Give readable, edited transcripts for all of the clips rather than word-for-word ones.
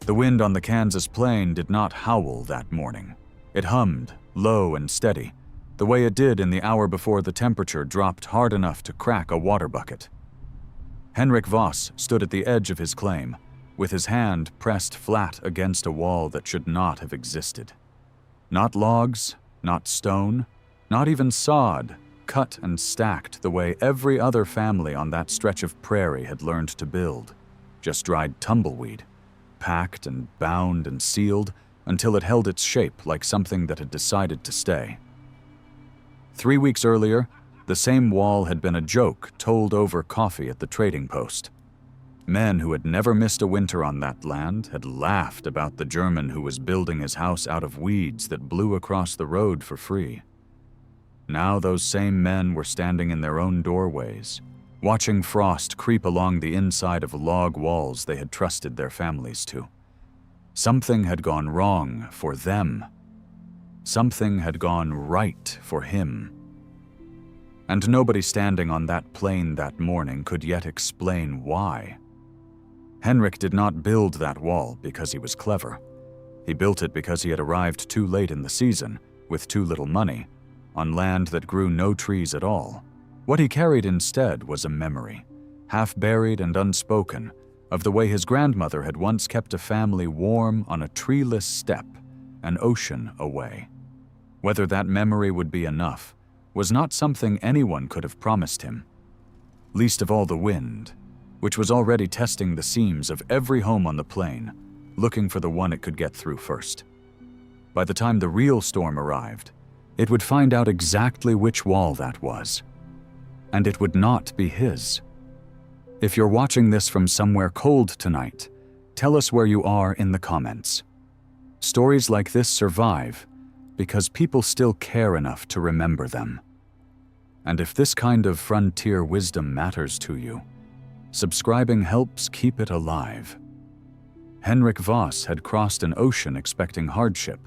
The wind on the Kansas plain did not howl that morning. It hummed, low and steady, the way it did in the hour before the temperature dropped hard enough to crack a water bucket. Henrik Voss stood at the edge of his claim, with his hand pressed flat against a wall that should not have existed. Not logs, not stone, not even sod, cut and stacked the way every other family on that stretch of prairie had learned to build. Just dried tumbleweed, packed and bound and sealed until it held its shape like something that had decided to stay. 3 weeks earlier, the same wall had been a joke told over coffee at the trading post. Men who had never missed a winter on that land had laughed about the German who was building his house out of weeds that blew across the road for free. Now those same men were standing in their own doorways, watching frost creep along the inside of log walls they had trusted their families to. Something had gone wrong for them. Something had gone right for him. And nobody standing on that plain that morning could yet explain why. Henrik did not build that wall because he was clever. He built it because he had arrived too late in the season, with too little money, on land that grew no trees at all. What he carried instead was a memory, half-buried and unspoken, of the way his grandmother had once kept a family warm on a treeless steppe, an ocean away. Whether that memory would be enough was not something anyone could have promised him, least of all the wind, which was already testing the seams of every home on the plain, looking for the one it could get through first. By the time the real storm arrived, it would find out exactly which wall that was, and it would not be his. If you're watching this from somewhere cold tonight, tell us where you are in the comments. Stories like this survive because people still care enough to remember them. And if this kind of frontier wisdom matters to you, subscribing helps keep it alive. Henrik Voss had crossed an ocean expecting hardship,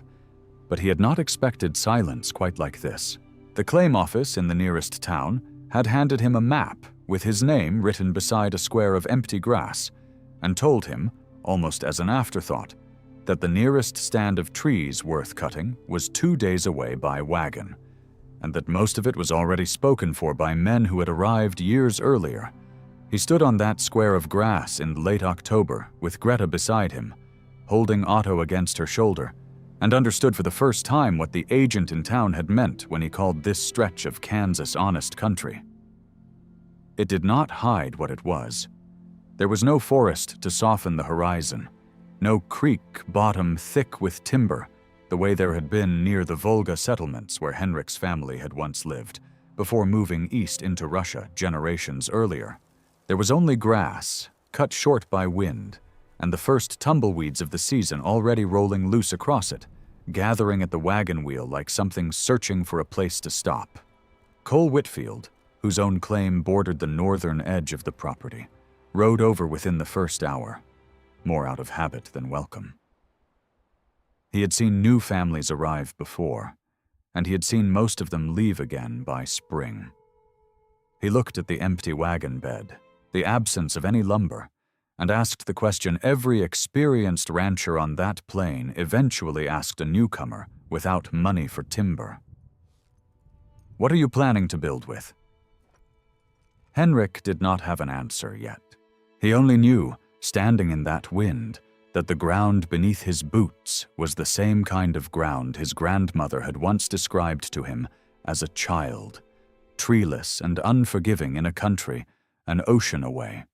but he had not expected silence quite like this. The claim office in the nearest town had handed him a map with his name written beside a square of empty grass and told him, almost as an afterthought, that the nearest stand of trees worth cutting was 2 days away by wagon, and that most of it was already spoken for by men who had arrived years earlier. He stood on that square of grass in late October with Greta beside him, holding Otto against her shoulder, and understood for the first time what the agent in town had meant when he called this stretch of Kansas honest country. It did not hide what it was. There was no forest to soften the horizon, no creek bottom thick with timber, the way there had been near the Volga settlements where Henrik's family had once lived, before moving east into Russia generations earlier. There was only grass, cut short by wind, and the first tumbleweeds of the season already rolling loose across it, gathering at the wagon wheel like something searching for a place to stop. Cole Whitfield, whose own claim bordered the northern edge of the property, rode over within the first hour, more out of habit than welcome. He had seen new families arrive before, and he had seen most of them leave again by spring. He looked at the empty wagon bed, the absence of any lumber, and asked the question every experienced rancher on that plain eventually asked a newcomer without money for timber. "What are you planning to build with?" Henrik did not have an answer yet. He only knew, standing in that wind, that the ground beneath his boots was the same kind of ground his grandmother had once described to him as a child, treeless and unforgiving in a country, an ocean away,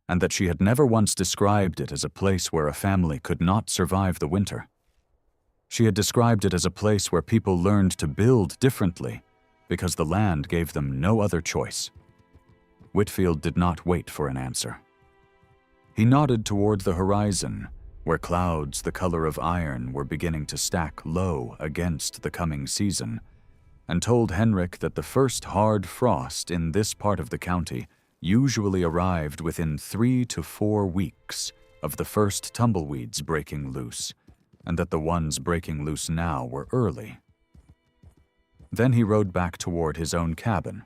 and that she had never once described it as a place where a family could not survive the winter. She had described it as a place where people learned to build differently because the land gave them no other choice. Whitfield did not wait for an answer. He nodded toward the horizon, where clouds the color of iron were beginning to stack low against the coming season, and told Henrik that the first hard frost in this part of the county usually arrived within 3 to 4 weeks of the first tumbleweeds breaking loose, and that the ones breaking loose now were early. Then he rode back toward his own cabin,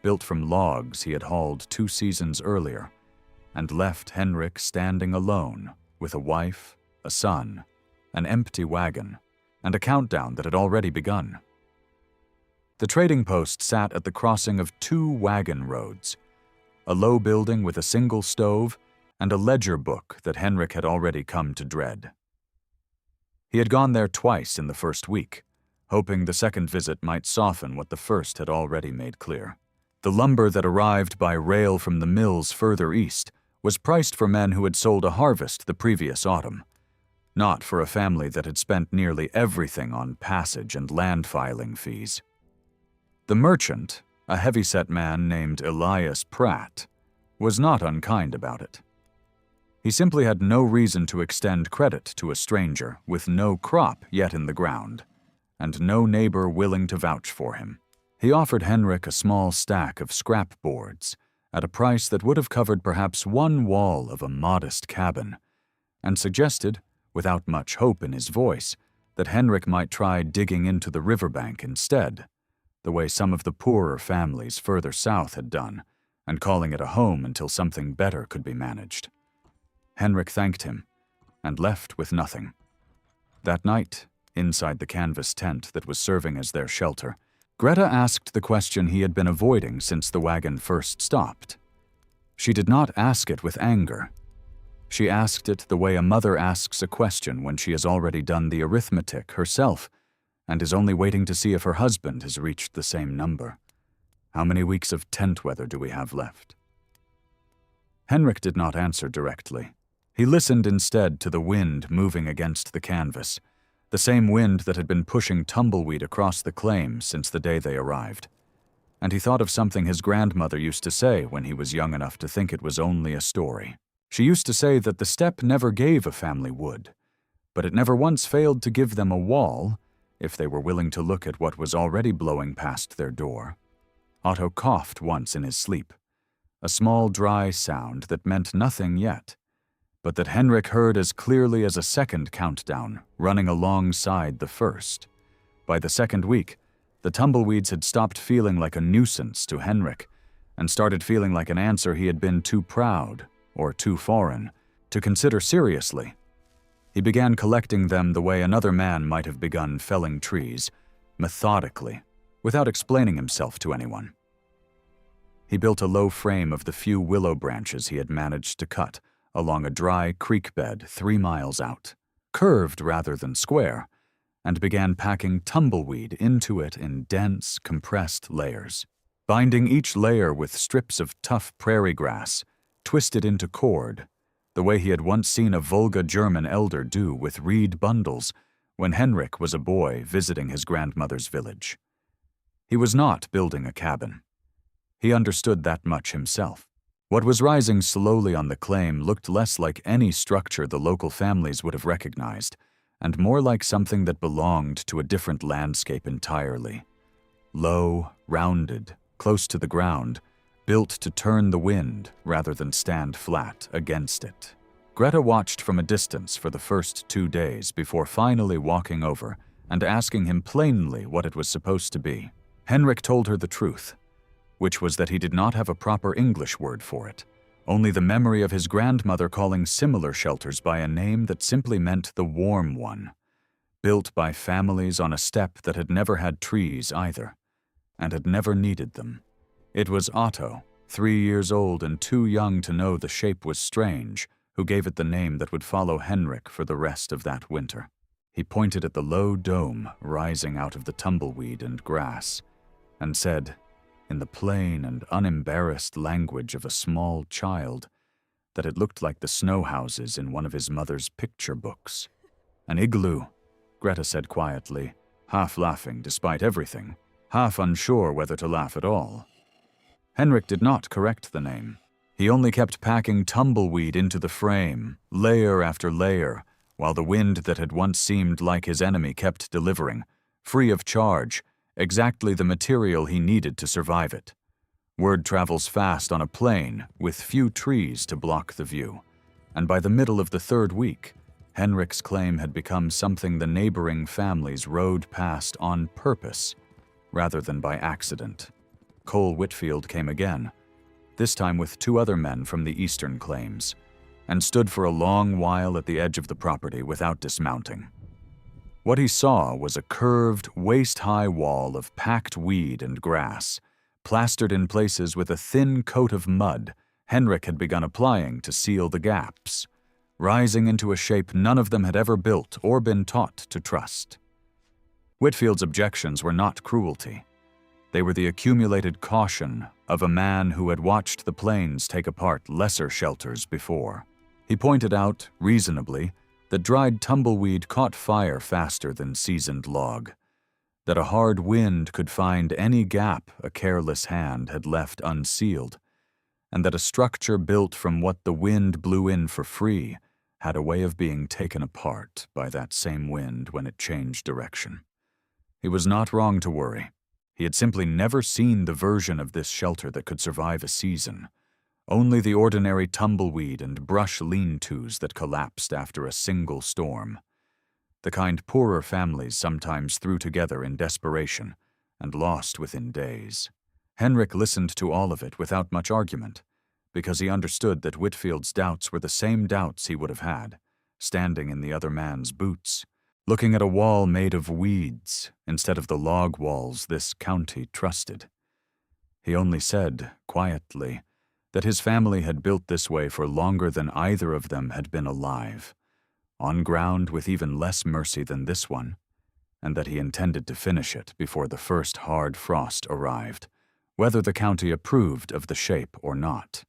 built from logs he had hauled 2 seasons earlier, and left Henrik standing alone with a wife a son, an empty wagon, and a countdown that had already begun. The trading post sat at the crossing of two wagon roads, a low building with a single stove and a ledger book that Henrik had already come to dread. He had gone there twice in the first week, hoping the second visit might soften what the first had already made clear. The lumber that arrived by rail from the mills further east was priced for men who had sold a harvest the previous autumn, not for a family that had spent nearly everything on passage and land filing fees. The merchant, a heavy-set man named Elias Pratt, was not unkind about it. He simply had no reason to extend credit to a stranger with no crop yet in the ground, and no neighbor willing to vouch for him. He offered Henrik a small stack of scrap boards at a price that would have covered perhaps one wall of a modest cabin, and suggested, without much hope in his voice, that Henrik might try digging into the riverbank instead, the way some of the poorer families further south had done, and calling it a home until something better could be managed. Henrik thanked him, and left with nothing. That night, inside the canvas tent that was serving as their shelter, Greta asked the question he had been avoiding since the wagon first stopped. She did not ask it with anger. She asked it the way a mother asks a question when she has already done the arithmetic herself and is only waiting to see if her husband has reached the same number. How many weeks of tent weather do we have left? Henrik did not answer directly. He listened instead to the wind moving against the canvas, the same wind that had been pushing Tumbleweed across the claim since the day they arrived. And he thought of something his grandmother used to say when he was young enough to think it was only a story. She used to say that the steppe never gave a family wood, but it never once failed to give them a wall if they were willing to look at what was already blowing past their door. Otto coughed once in his sleep, a small dry sound that meant nothing yet, but that Henrik heard as clearly as a second countdown running alongside the first. By the second week, the tumbleweeds had stopped feeling like a nuisance to Henrik and started feeling like an answer he had been too proud, or too foreign, to consider seriously. He began collecting them the way another man might have begun felling trees, methodically, without explaining himself to anyone. He built a low frame of the few willow branches he had managed to cut along a dry creek bed 3 miles out, curved rather than square, and began packing tumbleweed into it in dense, compressed layers, binding each layer with strips of tough prairie grass, twisted into cord, the way he had once seen a Volga German elder do with reed bundles when Henrik was a boy visiting his grandmother's village. He was not building a cabin. He understood that much himself. What was rising slowly on the claim looked less like any structure the local families would have recognized, and more like something that belonged to a different landscape entirely. Low, rounded, close to the ground, built to turn the wind rather than stand flat against it. Greta watched from a distance for the first 2 days before finally walking over and asking him plainly what it was supposed to be. Henrik told her the truth, which was that he did not have a proper English word for it, only the memory of his grandmother calling similar shelters by a name that simply meant the warm one, built by families on a steppe that had never had trees either, and had never needed them. It was Otto, 3 years old and too young to know the shape was strange, who gave it the name that would follow Henrik for the rest of that winter. He pointed at the low dome rising out of the tumbleweed and grass, and said, in the plain and unembarrassed language of a small child, that it looked like the snow houses in one of his mother's picture books. An igloo, Greta said quietly, half laughing despite everything, half unsure whether to laugh at all. Henrik did not correct the name. He only kept packing tumbleweed into the frame, layer after layer, while the wind that had once seemed like his enemy kept delivering, free of charge, exactly the material he needed to survive it. Word travels fast on a plain with few trees to block the view, and by the middle of the 3rd week, Henrik's claim had become something the neighboring families rode past on purpose, rather than by accident. Cole Whitfield came again, this time with 2 other men from the eastern claims, and stood for a long while at the edge of the property without dismounting. What he saw was a curved, waist-high wall of packed weed and grass, plastered in places with a thin coat of mud Henrik had begun applying to seal the gaps, rising into a shape none of them had ever built or been taught to trust. Whitfield's objections were not cruelty. They were the accumulated caution of a man who had watched the plains take apart lesser shelters before. He pointed out, reasonably, that dried tumbleweed caught fire faster than seasoned log, that a hard wind could find any gap a careless hand had left unsealed, and that a structure built from what the wind blew in for free had a way of being taken apart by that same wind when it changed direction. He was not wrong to worry. He had simply never seen the version of this shelter that could survive a season. Only the ordinary tumbleweed and brush lean-tos that collapsed after a single storm. The kind poorer families sometimes threw together in desperation and lost within days. Henrik listened to all of it without much argument, because he understood that Whitfield's doubts were the same doubts he would have had, standing in the other man's boots, looking at a wall made of weeds instead of the log walls this county trusted. He only said, quietly, that his family had built this way for longer than either of them had been alive, on ground with even less mercy than this one, and that he intended to finish it before the first hard frost arrived, whether the county approved of the shape or not.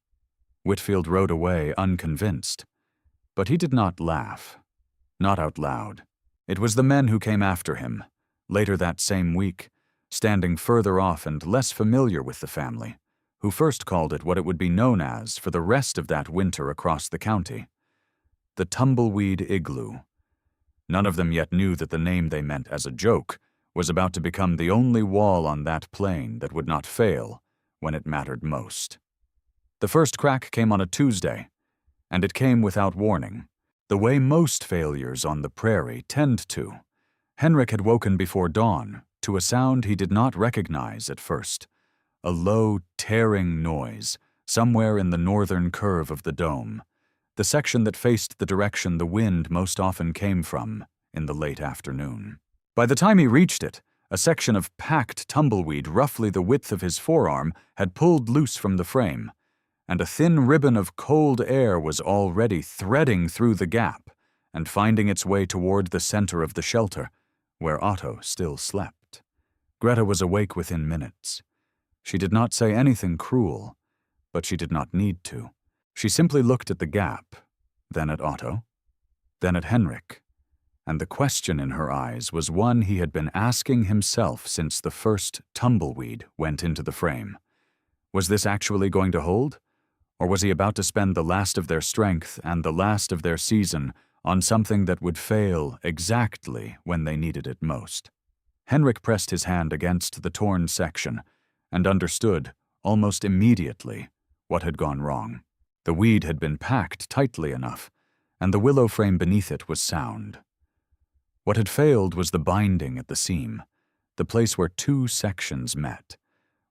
Whitfield rode away unconvinced, but he did not laugh, not out loud. It was the men who came after him, later that same week, standing further off and less familiar with the family, who first called it what it would be known as for the rest of that winter across the county, the Tumbleweed Igloo. None of them yet knew that the name they meant as a joke was about to become the only wall on that plain that would not fail when it mattered most. The first crack came on a Tuesday, and it came without warning, the way most failures on the prairie tend to. Henrik had woken before dawn to a sound he did not recognize at first, a low, tearing noise somewhere in the northern curve of the dome, the section that faced the direction the wind most often came from in the late afternoon. By the time he reached it, a section of packed tumbleweed roughly the width of his forearm had pulled loose from the frame, and a thin ribbon of cold air was already threading through the gap and finding its way toward the center of the shelter, where Otto still slept. Greta was awake within minutes. She did not say anything cruel, but she did not need to. She simply looked at the gap, then at Otto, then at Henrik, and the question in her eyes was one he had been asking himself since the first tumbleweed went into the frame. Was this actually going to hold? Or was he about to spend the last of their strength and the last of their season on something that would fail exactly when they needed it most? Henrik pressed his hand against the torn section and understood, almost immediately, what had gone wrong. The weed had been packed tightly enough, and the willow frame beneath it was sound. What had failed was the binding at the seam, the place where two sections met,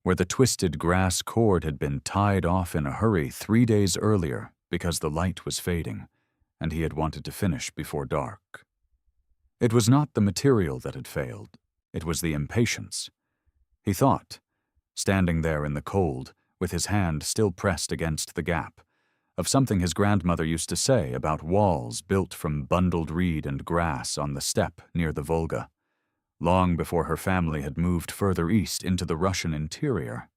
where the twisted grass cord had been tied off in a hurry 3 days earlier because the light was fading, and he had wanted to finish before dark. It was not the material that had failed, it was the impatience. He thought, standing there in the cold, with his hand still pressed against the gap, of something his grandmother used to say about walls built from bundled reed and grass on the steppe near the Volga, long before her family had moved further east into the Russian interior.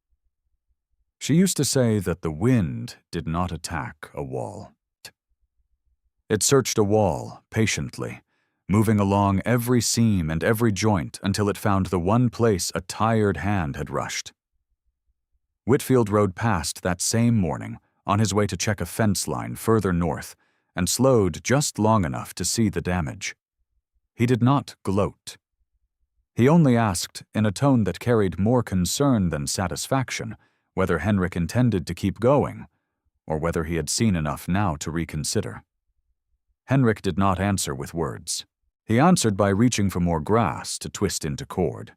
She used to say that the wind did not attack a wall. It searched a wall patiently, moving along every seam and every joint until it found the one place a tired hand had rushed. Whitfield rode past that same morning on his way to check a fence line further north and slowed just long enough to see the damage. He did not gloat. He only asked, in a tone that carried more concern than satisfaction, whether Henrik intended to keep going, or whether he had seen enough now to reconsider. Henrik did not answer with words. He answered by reaching for more grass to twist into cord,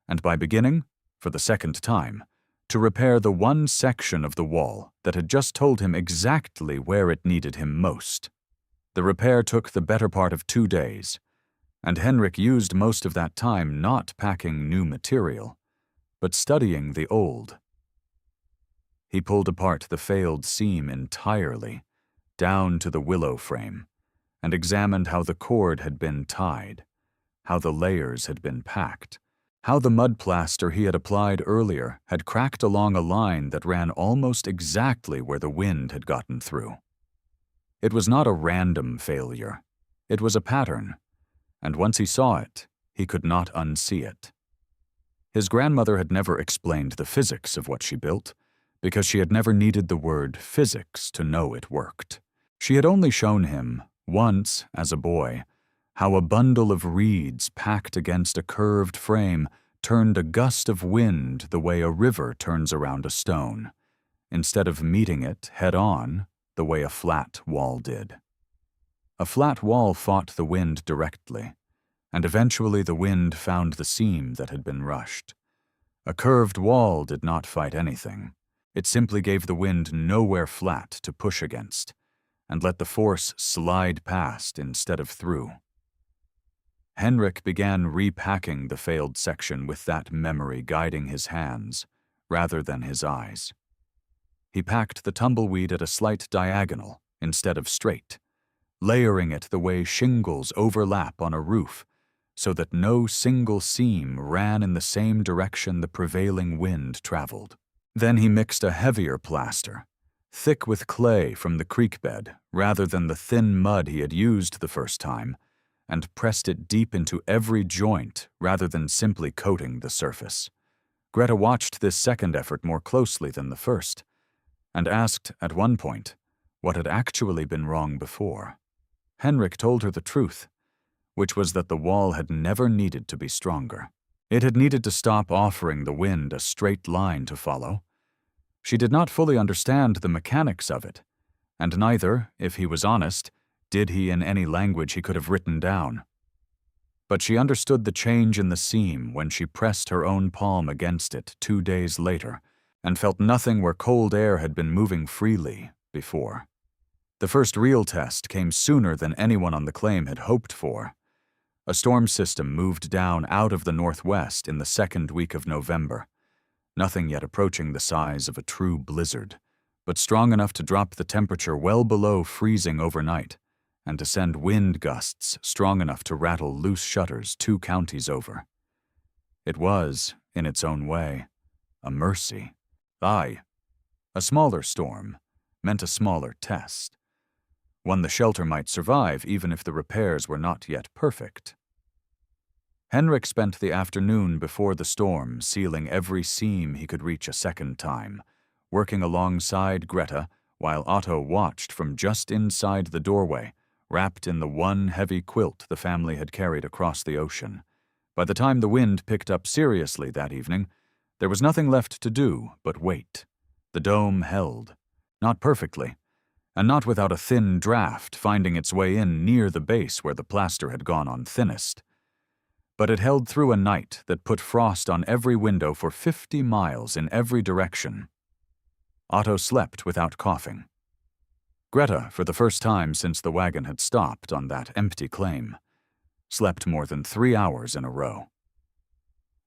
and by beginning, for the second time, to repair the one section of the wall that had just told him exactly where it needed him most. The repair took the better part of 2 days, and Henrik used most of that time not packing new material, but studying the old. He pulled apart the failed seam entirely, down to the willow frame, and examined how the cord had been tied, how the layers had been packed, how the mud plaster he had applied earlier had cracked along a line that ran almost exactly where the wind had gotten through. It was not a random failure. It was a pattern, and once he saw it, he could not unsee it. His grandmother had never explained the physics of what she built, because she had never needed the word physics to know it worked. She had only shown him, once as a boy, how a bundle of reeds packed against a curved frame turned a gust of wind the way a river turns around a stone, instead of meeting it head-on the way a flat wall did. A flat wall fought the wind directly, and eventually the wind found the seam that had been rushed. A curved wall did not fight anything. It simply gave the wind nowhere flat to push against, and let the force slide past instead of through. Henrik began repacking the failed section with that memory guiding his hands, rather than his eyes. He packed the tumbleweed at a slight diagonal instead of straight, layering it the way shingles overlap on a roof, so that no single seam ran in the same direction the prevailing wind traveled. Then he mixed a heavier plaster, thick with clay from the creek bed rather than the thin mud he had used the first time, and pressed it deep into every joint rather than simply coating the surface. Greta watched this second effort more closely than the first, and asked at one point what had actually been wrong before. Henrik told her the truth, which was that the wall had never needed to be stronger. It had needed to stop offering the wind a straight line to follow. She did not fully understand the mechanics of it, and neither, if he was honest, did he in any language he could have written down. But she understood the change in the seam when she pressed her own palm against it 2 days later, and felt nothing where cold air had been moving freely before. The first real test came sooner than anyone on the claim had hoped for. A storm system moved down out of the northwest in the second week of November, nothing yet approaching the size of a true blizzard, but strong enough to drop the temperature well below freezing overnight, and to send wind gusts strong enough to rattle loose shutters 2 counties over. It was, in its own way, a mercy. Aye, a smaller storm meant a smaller test, one the shelter might survive even if the repairs were not yet perfect. Henrik spent the afternoon before the storm sealing every seam he could reach a second time, working alongside Greta while Otto watched from just inside the doorway, wrapped in the one heavy quilt the family had carried across the ocean. By the time the wind picked up seriously that evening, there was nothing left to do but wait. The dome held, not perfectly, and not without a thin draft finding its way in near the base where the plaster had gone on thinnest. But it held through a night that put frost on every window for 50 miles in every direction. Otto slept without coughing. Greta, for the first time since the wagon had stopped on that empty claim, slept more than 3 hours in a row.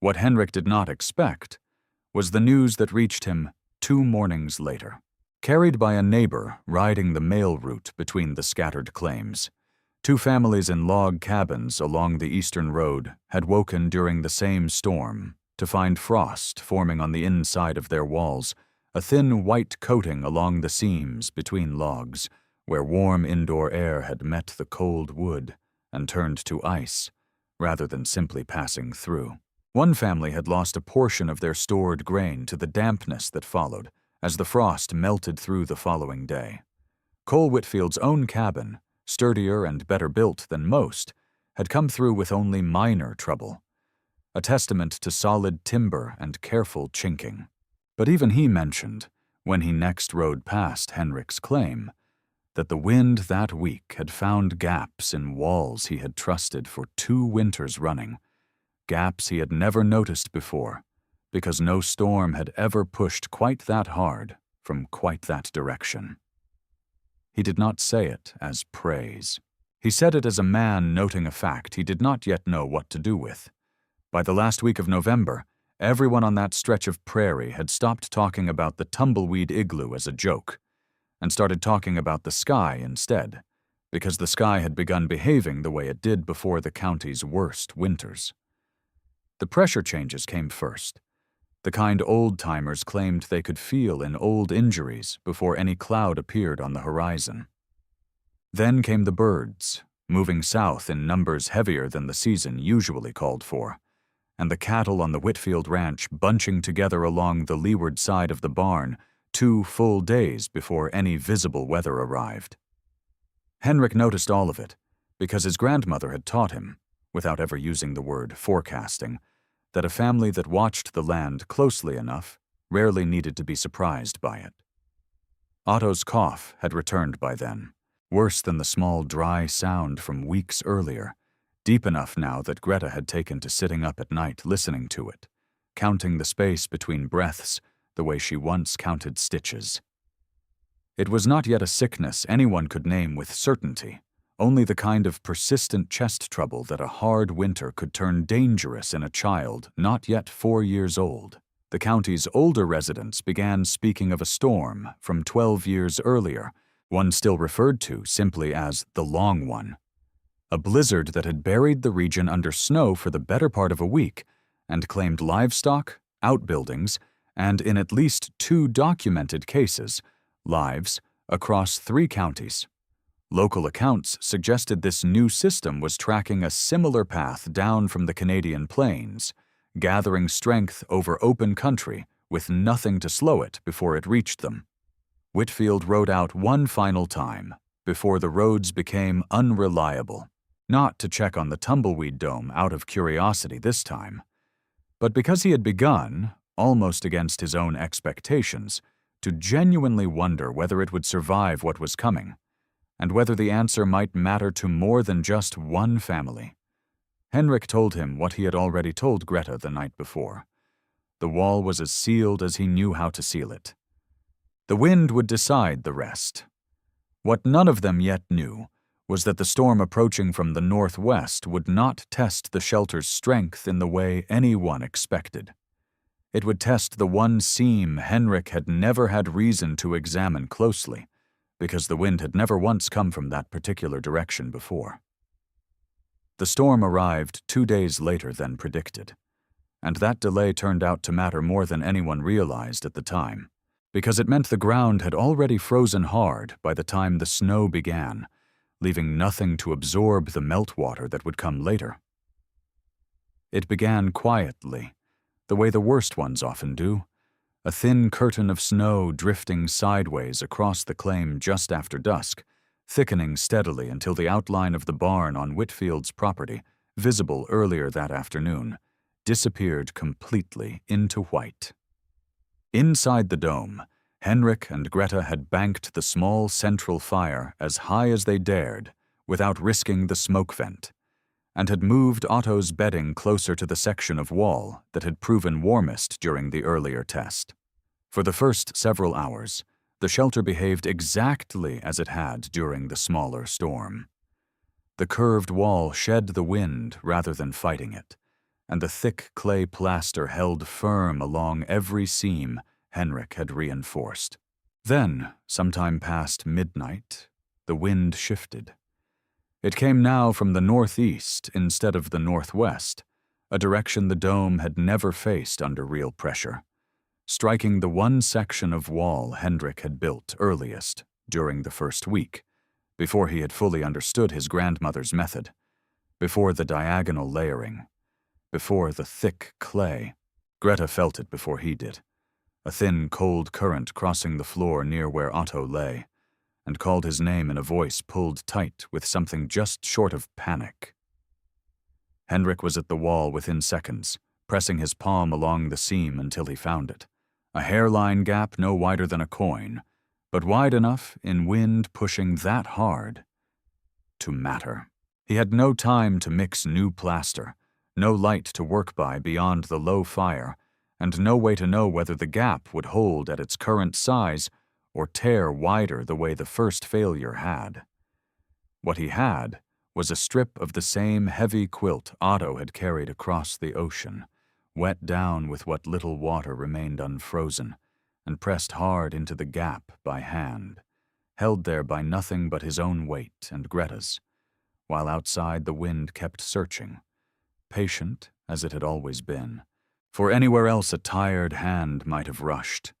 What Henrik did not expect was the news that reached him 2 mornings later. Carried by a neighbor riding the mail route between the scattered claims, 2 families in log cabins along the eastern road had woken during the same storm to find frost forming on the inside of their walls, a thin white coating along the seams between logs, where warm indoor air had met the cold wood and turned to ice, rather than simply passing through. One family had lost a portion of their stored grain to the dampness that followed, as the frost melted through the following day. Cole Whitfield's own cabin, sturdier and better built than most, had come through with only minor trouble, a testament to solid timber and careful chinking. But even he mentioned, when he next rode past Henrik's claim, that the wind that week had found gaps in walls he had trusted for 2 winters running, gaps he had never noticed before, because no storm had ever pushed quite that hard from quite that direction. He did not say it as praise. He said it as a man noting a fact he did not yet know what to do with. By the last week of November, everyone on that stretch of prairie had stopped talking about the Tumbleweed Igloo as a joke, and started talking about the sky instead, because the sky had begun behaving the way it did before the county's worst winters. The pressure changes came first, the kind old-timers claimed they could feel in old injuries before any cloud appeared on the horizon. Then came the birds, moving south in numbers heavier than the season usually called for, and the cattle on the Whitfield ranch bunching together along the leeward side of the barn 2 full days before any visible weather arrived. Henrik noticed all of it because his grandmother had taught him, without ever using the word forecasting, that a family that watched the land closely enough rarely needed to be surprised by it. Otto's cough had returned by then, worse than the small dry sound from weeks earlier, deep enough now that Greta had taken to sitting up at night listening to it, counting the space between breaths the way she once counted stitches. It was not yet a sickness anyone could name with certainty, only the kind of persistent chest trouble that a hard winter could turn dangerous in a child not yet 4 years old. The county's older residents began speaking of a storm from 12 years earlier, one still referred to simply as the Long One. A blizzard that had buried the region under snow for the better part of a week and claimed livestock, outbuildings, and in at least 2 documented cases, lives across 3 counties. Local accounts suggested this new system was tracking a similar path down from the Canadian plains, gathering strength over open country with nothing to slow it before it reached them. Whitfield rode out one final time before the roads became unreliable, not to check on the Tumbleweed Dome out of curiosity this time, but because he had begun, almost against his own expectations, to genuinely wonder whether it would survive what was coming, and whether the answer might matter to more than just one family. Henrik told him what he had already told Greta the night before. The wall was as sealed as he knew how to seal it. The wind would decide the rest. What none of them yet knew was that the storm approaching from the northwest would not test the shelter's strength in the way anyone expected. It would test the one seam Henrik had never had reason to examine closely, because the wind had never once come from that particular direction before. The storm arrived 2 days later than predicted, and that delay turned out to matter more than anyone realized at the time, because it meant the ground had already frozen hard by the time the snow began, leaving nothing to absorb the meltwater that would come later. It began quietly, the way the worst ones often do, a thin curtain of snow drifting sideways across the claim just after dusk, thickening steadily until the outline of the barn on Whitfield's property, visible earlier that afternoon, disappeared completely into white. Inside the dome, Henrik and Greta had banked the small central fire as high as they dared without risking the smoke vent, and had moved Otto's bedding closer to the section of wall that had proven warmest during the earlier test. For the first several hours, the shelter behaved exactly as it had during the smaller storm. The curved wall shed the wind rather than fighting it, and the thick clay plaster held firm along every seam Henrik had reinforced. Then, sometime past midnight, the wind shifted. It came now from the northeast instead of the northwest, a direction the dome had never faced under real pressure, striking the one section of wall Henrik had built earliest during the first week, before he had fully understood his grandmother's method, before the diagonal layering, before the thick clay. Greta felt it before he did, a thin, cold current crossing the floor near where Otto lay, and called his name in a voice pulled tight with something just short of panic. Henrik was at the wall within seconds, pressing his palm along the seam until he found it, a hairline gap no wider than a coin, but wide enough in wind pushing that hard to matter. He had no time to mix new plaster, no light to work by beyond the low fire, and no way to know whether the gap would hold at its current size or tear wider the way the first failure had. What he had was a strip of the same heavy quilt Otto had carried across the ocean, wet down with what little water remained unfrozen, and pressed hard into the gap by hand, held there by nothing but his own weight and Greta's, while outside the wind kept searching, patient as it had always been, for anywhere else a tired hand might have rushed.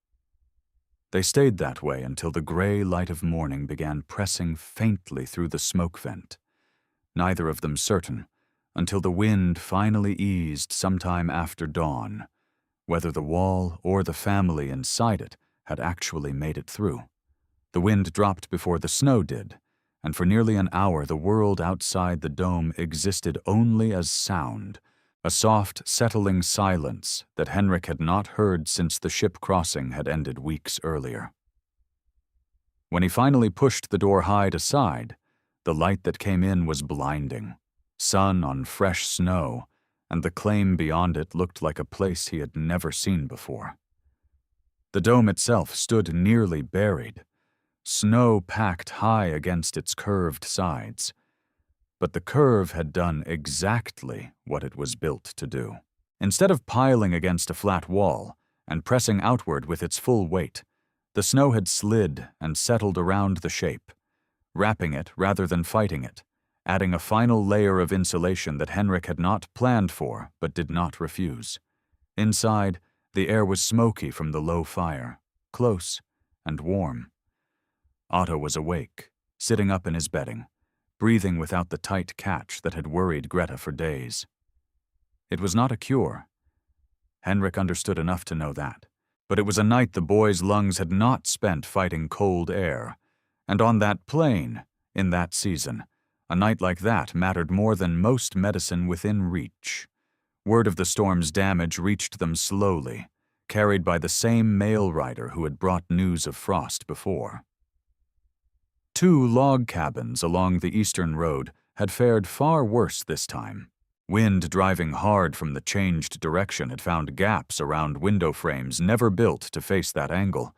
They stayed that way until the gray light of morning began pressing faintly through the smoke vent, neither of them certain, until the wind finally eased sometime after dawn, whether the wall or the family inside it had actually made it through. The wind dropped before the snow did, and for nearly an hour the world outside the dome existed only as sound, a soft, settling silence that Henrik had not heard since the ship crossing had ended weeks earlier. When he finally pushed the door hide aside, the light that came in was blinding, sun on fresh snow, and the claim beyond it looked like a place he had never seen before. The dome itself stood nearly buried, snow packed high against its curved sides. But the curve had done exactly what it was built to do. Instead of piling against a flat wall and pressing outward with its full weight, the snow had slid and settled around the shape, wrapping it rather than fighting it, adding a final layer of insulation that Henrik had not planned for but did not refuse. Inside, the air was smoky from the low fire, close and warm. Otto was awake, sitting up in his bedding, breathing without the tight catch that had worried Greta for days. It was not a cure. Henrik understood enough to know that, but it was a night the boy's lungs had not spent fighting cold air, and on that plane, in that season, a night like that mattered more than most medicine within reach. Word of the storm's damage reached them slowly, carried by the same mail rider who had brought news of frost before. 2 log cabins along the eastern road had fared far worse this time. Wind driving hard from the changed direction had found gaps around window frames never built to face that angle,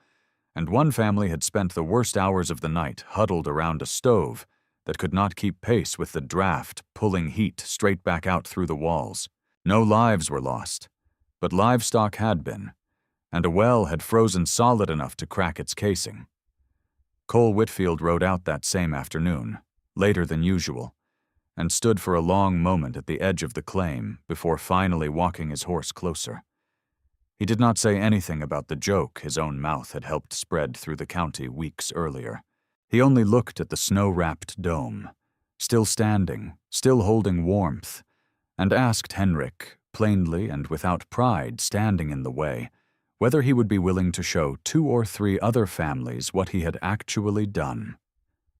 and one family had spent the worst hours of the night huddled around a stove that could not keep pace with the draft pulling heat straight back out through the walls. No lives were lost, but livestock had been, and a well had frozen solid enough to crack its casing. Cole Whitfield rode out that same afternoon, later than usual, and stood for a long moment at the edge of the claim before finally walking his horse closer. He did not say anything about the joke his own mouth had helped spread through the county weeks earlier. He only looked at the snow-wrapped dome, still standing, still holding warmth, and asked Henrik, plainly and without pride standing in the way, whether he would be willing to show 2 or 3 other families what he had actually done.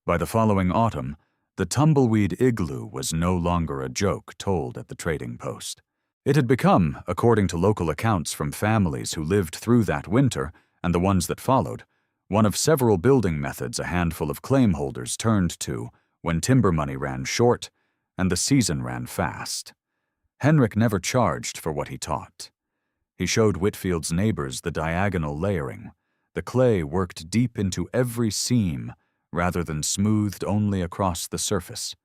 By the following autumn, the Tumbleweed Igloo was no longer a joke told at the trading post. It had become, according to local accounts from families who lived through that winter and the ones that followed, one of several building methods a handful of claim holders turned to when timber money ran short and the season ran fast. Henrik never charged for what he taught. He showed Whitfield's neighbors the diagonal layering, the clay worked deep into every seam rather than smoothed only across the surface,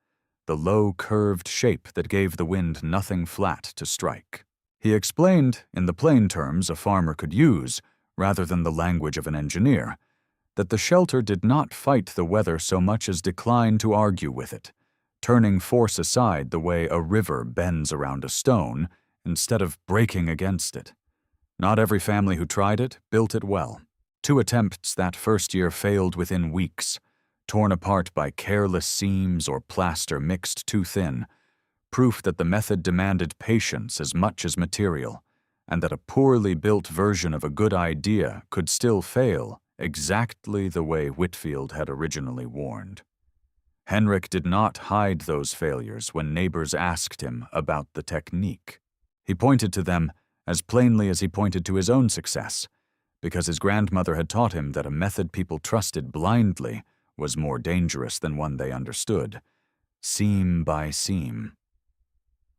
the low curved shape that gave the wind nothing flat to strike. He explained, in the plain terms a farmer could use, rather than the language of an engineer, that the shelter did not fight the weather so much as decline to argue with it, turning force aside the way a river bends around a stone instead of breaking against it. Not every family who tried it built it well. 2 attempts that first year failed within weeks, torn apart by careless seams or plaster mixed too thin, proof that the method demanded patience as much as material, and that a poorly built version of a good idea could still fail exactly the way Whitfield had originally warned. Henrik did not hide those failures when neighbors asked him about the technique. He pointed to them as plainly as he pointed to his own success, because his grandmother had taught him that a method people trusted blindly was more dangerous than one they understood, seam by seam.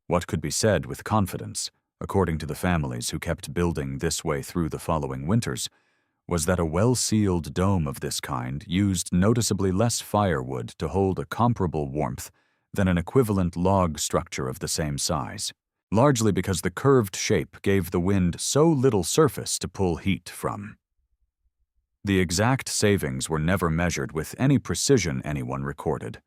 What could be said with confidence according to the families who kept building this way through the following winters, was that a well-sealed dome of this kind used noticeably less firewood to hold a comparable warmth than an equivalent log structure of the same size, largely because the curved shape gave the wind so little surface to pull heat from. The exact savings were never measured with any precision anyone recorded,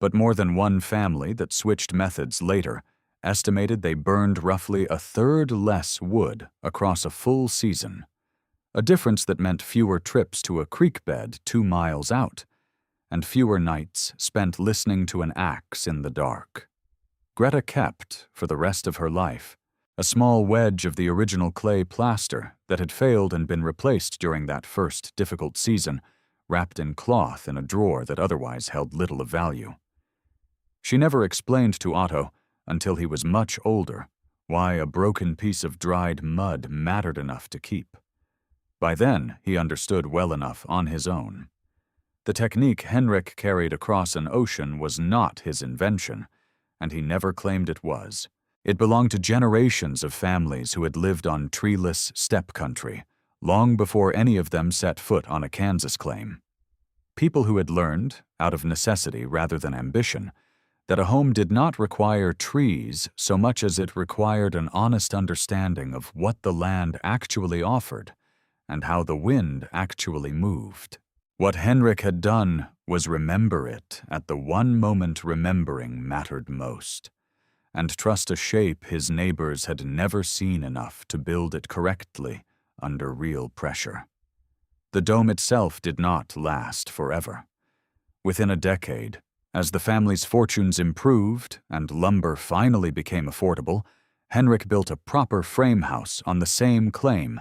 but more than one family that switched methods later estimated they burned roughly a third less wood across a full season, a difference that meant fewer trips to a creek bed 2 miles out, and fewer nights spent listening to an axe in the dark. Greta kept, for the rest of her life, a small wedge of the original clay plaster that had failed and been replaced during that first difficult season, wrapped in cloth in a drawer that otherwise held little of value. She never explained to Otto, until he was much older, why a broken piece of dried mud mattered enough to keep. By then, he understood well enough on his own. The technique Henrik carried across an ocean was not his invention, and he never claimed it was. It belonged to generations of families who had lived on treeless steppe country, long before any of them set foot on a Kansas claim. People who had learned, out of necessity rather than ambition, that a home did not require trees so much as it required an honest understanding of what the land actually offered and how the wind actually moved. What Henrik had done was remember it at the one moment remembering mattered most, and trust a shape his neighbors had never seen enough to build it correctly under real pressure. The dome itself did not last forever. Within a decade, as the family's fortunes improved and lumber finally became affordable, Henrik built a proper frame house on the same claim,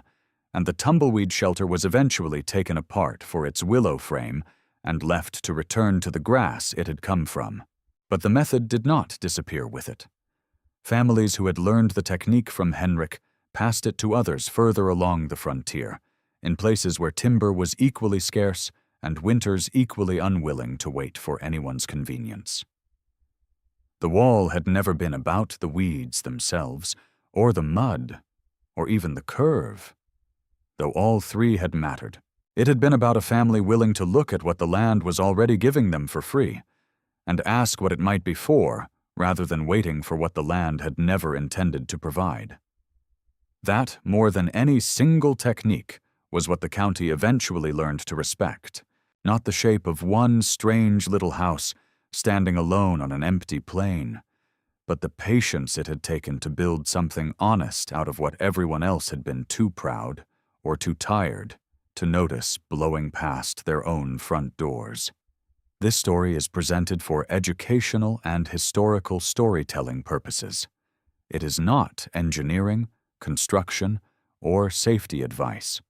and the tumbleweed shelter was eventually taken apart for its willow frame and left to return to the grass it had come from. But the method did not disappear with it. Families who had learned the technique from Henrik passed it to others further along the frontier, in places where timber was equally scarce and winters equally unwilling to wait for anyone's convenience. The wall had never been about the weeds themselves, or the mud, or even the curve. Though all three had mattered, it had been about a family willing to look at what the land was already giving them for free, and ask what it might be for, rather than waiting for what the land had never intended to provide. That, more than any single technique, was what the county eventually learned to respect, not the shape of one strange little house standing alone on an empty plain, but the patience it had taken to build something honest out of what everyone else had been too proud or too tired to notice blowing past their own front doors. This story is presented for educational and historical storytelling purposes. It is not engineering, construction, or safety advice.